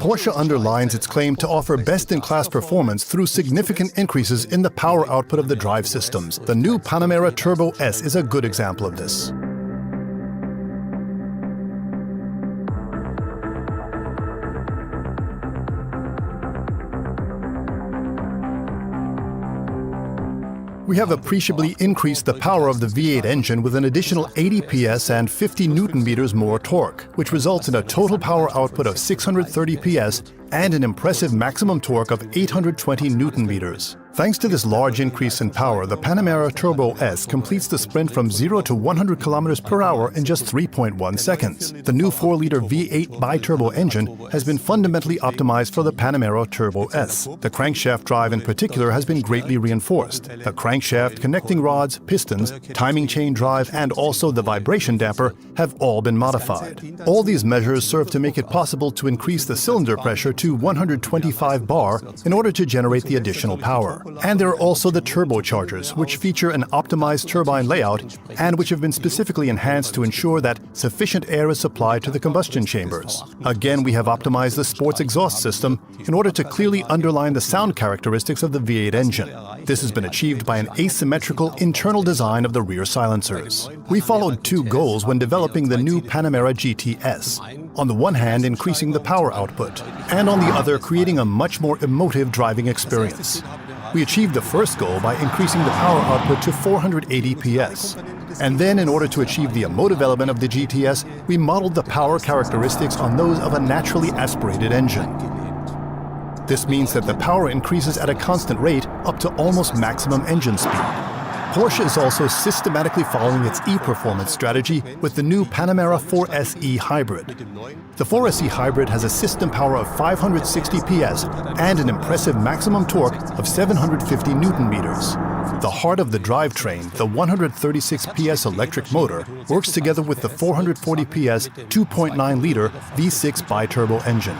Porsche underlines its claim to offer best-in-class performance through significant increases in the power output of the drive systems. The new Panamera Turbo S is a good example of this. We have appreciably increased the power of the V8 engine with an additional 80 PS and 50 Nm more torque, which results in a total power output of 630 PS and an impressive maximum torque of 820 Nm. Thanks to this large increase in power, the Panamera Turbo S completes the sprint from 0 to 100 km/h in just 3.1 seconds. The new 4-liter V8 bi-turbo engine has been fundamentally optimized for the Panamera Turbo S. The crankshaft drive in particular has been greatly reinforced. The crankshaft, connecting rods, pistons, timing chain drive, and also the vibration damper have all been modified. All these measures serve to make it possible to increase the cylinder pressure to 125 bar in order to generate the additional power. And there are also the turbochargers, which feature an optimized turbine layout and which have been specifically enhanced to ensure that sufficient air is supplied to the combustion chambers. Again, we have optimized the sports exhaust system in order to clearly underline the sound characteristics of the V8 engine. This has been achieved by an asymmetrical internal design of the rear silencers. We followed two goals when developing the new Panamera GTS. On the one hand, increasing the power output, and on the other, creating a much more emotive driving experience. We achieved the first goal by increasing the power output to 480 PS. And then, in order to achieve the emotive element of the GTS, we modeled the power characteristics on those of a naturally aspirated engine. This means that the power increases at a constant rate up to almost maximum engine speed. Porsche is also systematically following its e-performance strategy with the new Panamera 4SE Hybrid. The 4SE Hybrid has a system power of 560 PS and an impressive maximum torque of 750 Nm. The heart of the drivetrain, the 136 PS electric motor, works together with the 440 PS 2.9-liter V6 bi-turbo engine.